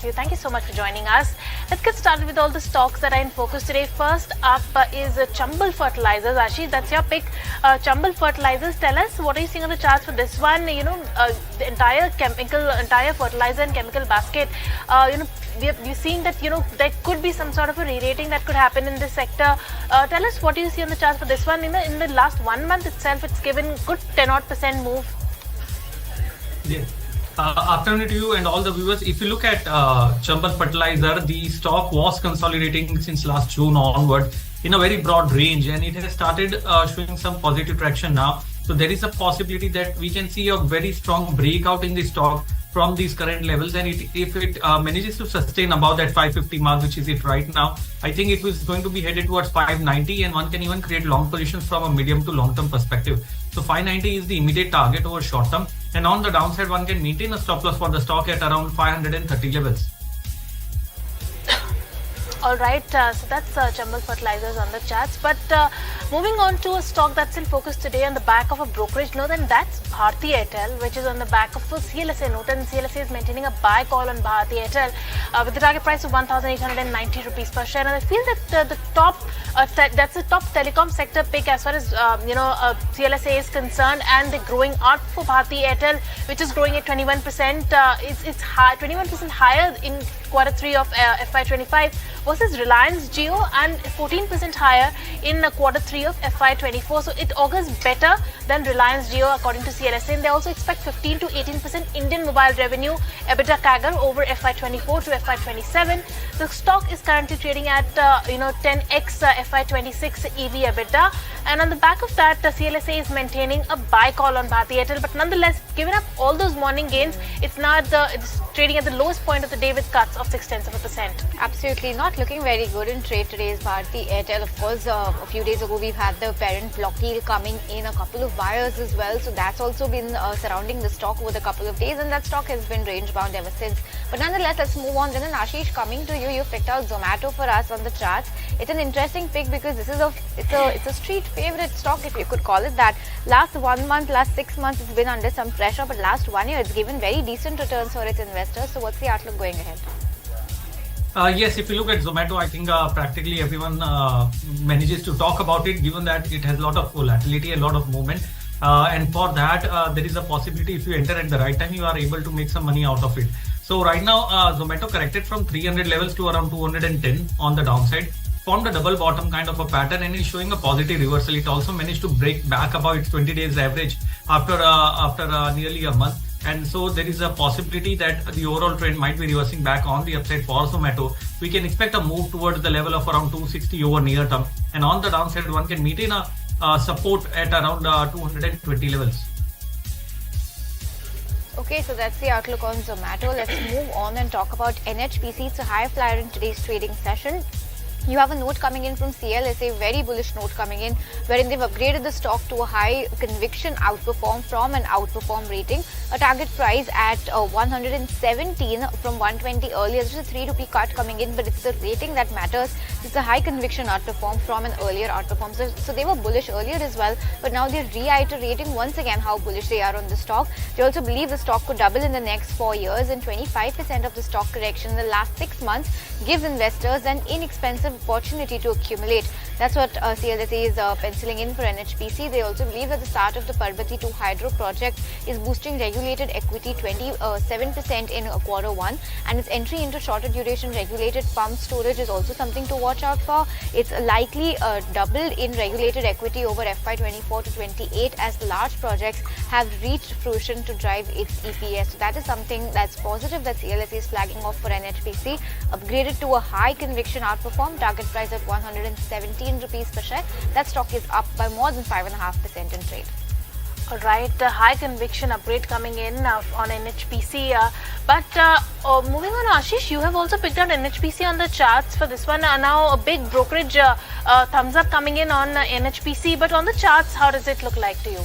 of you. Thank you so much for joining us. Let's get started with all the stocks that are in focus today. First up is Chambal Fertilizers. Ashish, that's your pick. Chambal Fertilizers, tell us what are you seeing on the charts for this one? The entire fertilizer and chemical basket. We're seeing that there could be some sort of a re-rating that could happen in this sector. Tell us what do you see on the charts for this one. In the last 1 month itself, it's given good 10% move. Yeah. Afternoon to you and all the viewers. If you look at Chambal Fertilizer, the stock was consolidating since last June onward in a very broad range, and it has started showing some positive traction now. So there is a possibility that we can see a very strong breakout in the stock from these current levels, and if it manages to sustain above that 550 mark, which is it right now, I think it was going to be headed towards 590, and one can even create long positions from a medium to long term perspective. So 590 is the immediate target over short term, and on the downside one can maintain a stop loss for the stock at around 530 levels. Alright, so that's Chambal Fertilizers on the charts. But moving on to a stock that's in focus today on the back of a brokerage note, and that's Bharti Airtel, which is on the back of a CLSA note, and CLSA is maintaining a buy call on Bharti Airtel with the target price of 1,890 rupees per share. And I feel that that's the top telecom sector pick as far as CLSA is concerned, and the growing arc for Bharti Airtel, which is growing at 21%. It's high, 21% higher in quarter 3 of FY25 versus Reliance Jio, and 14% higher in quarter 3 of FY24. So it augurs better than Reliance Jio according to CLSA, and they also expect 15 to 18% Indian mobile revenue EBITDA CAGR over FY24 to FY27. The stock is currently trading at 10x FY26 EV EBITDA, and on the back of that, CLSA is maintaining a buy call on Bharti Airtel. But nonetheless, given up all those morning gains, it's trading at the lowest point of the day with cuts of 0.6%. Absolutely not looking very good in trade today is Bharti Airtel. Of course, a few days ago we've had the parent block deal coming in, a couple of buyers as well, so that's also been surrounding the stock over the couple of days, and that stock has been range bound ever since. But nonetheless, let's move on. Then Ashish, coming to you, you picked out Zomato for us on the charts. It's an interesting pick because this is it's a street favorite stock, if you could call it that. Last 1 month, last 6 months, it's been under some pressure, but last 1 year, it's given very decent returns for its investors. So what's the outlook going ahead? Yes, if you look at Zomato, I think practically everyone manages to talk about it, given that it has a lot of volatility, a lot of movement. And for that, there is a possibility if you enter at the right time, you are able to make some money out of it. So right now, Zomato corrected from 300 levels to around 210 on the downside, formed a double bottom kind of a pattern, and is showing a positive reversal. It also managed to break back above its 20 days average after nearly a month. And so there is a possibility that the overall trend might be reversing back on the upside for Zomato. We can expect a move towards the level of around 260 over near term, and on the downside one can maintain a support at around 220 levels. Okay, so that's the outlook on Zomato. Let's move on and talk about NHPC. It's a high flyer in today's trading session. You have a note coming in from CLSA, very bullish note coming in, wherein they've upgraded the stock to a high conviction outperform from an outperform rating. A target price at 117 from 120 earlier. There's a 3 rupee cut coming in, but it's the rating that matters. It's a high conviction outperform from an earlier outperform. So they were bullish earlier as well, but now they're reiterating once again how bullish they are on the stock. They also believe the stock could double in the next 4 years, and 25% of the stock correction in the last 6 months gives investors an inexpensive opportunity to accumulate. That's what CLSA is penciling in for NHPC. They also believe that the start of the Parbati 2 hydro project is boosting regulated equity 27% in quarter 1, and its entry into shorter duration regulated pump storage is also something to watch out for. It's likely doubled in regulated equity over FY24 to 28 as large projects have reached fruition to drive its EPS. So that is something that's positive that CLSA is flagging off for NHPC. Upgraded to a high conviction outperform, target price at 117 rupees per share. That stock is up by more than 5.5% in trade. Alright, the high conviction upgrade coming in on NHPC. But moving on, Ashish, you have also picked out NHPC on the charts for this one. Now a big brokerage thumbs up coming in on NHPC, but on the charts, how does it look like to you?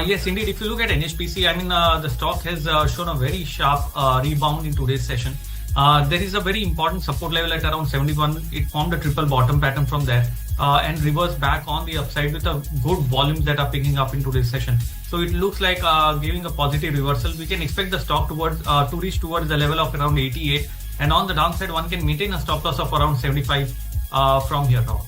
Yes, indeed. If you look at NHPC, I mean, the stock has shown a very sharp rebound in today's session. There is a very important support level at around 71. It formed a triple bottom pattern from there and reversed back on the upside with a good volumes that are picking up in today's session. So it looks like giving a positive reversal. We can expect the stock towards to reach towards the level of around 88, and on the downside one can maintain a stop loss of around 75 from here on.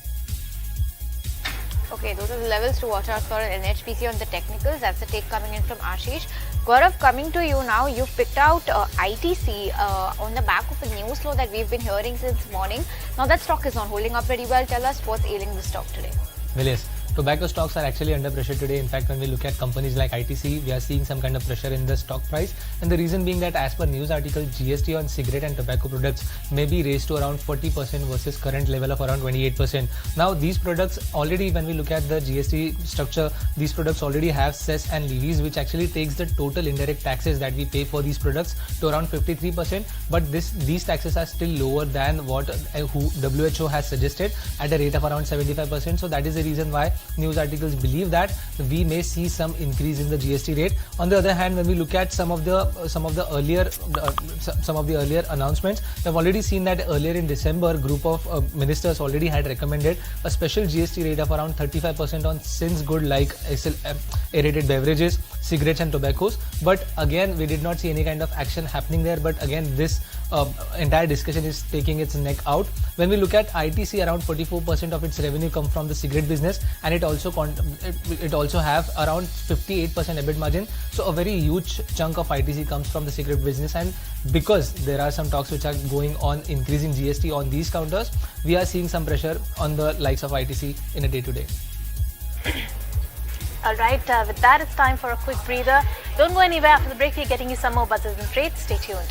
Okay, those are the levels to watch out for in NHPC on the technicals. That's the take coming in from Ashish. Gaurav, coming to you now, you've picked out ITC on the back of a news flow that we've been hearing since morning. Now that stock is not holding up very well. Tell us what's ailing the stock today. Well, yes. Tobacco stocks are actually under pressure today. In fact, when we look at companies like ITC, we are seeing some kind of pressure in the stock price. And the reason being that as per news article, GST on cigarette and tobacco products may be raised to around 40% versus current level of around 28%. Now, these products already, when we look at the GST structure, these products already have cess and levies, which actually takes the total indirect taxes that we pay for these products to around 53%. But these taxes are still lower than what WHO has suggested at a rate of around 75%. So that is the reason why news articles believe that we may see some increase in the GST rate. On the other hand, when we look at some of the earlier announcements, we've already seen that earlier in December, group of ministers already had recommended a special GST rate of around 35% on since good like aerated beverages, cigarettes and tobaccos. But again, we did not see any kind of action happening there. But again, this entire discussion is taking its neck out. When we look at ITC, around 44% of its revenue come from the cigarette business, and it also have around 58% EBIT margin. So a very huge chunk of ITC comes from the cigarette business, and because there are some talks which are going on increasing GST on these counters, we are seeing some pressure on the likes of ITC in a day-to-day. All right, with that, it's time for a quick breather. Don't go anywhere. After the break, we're getting you some more buzzers and trades. Stay tuned.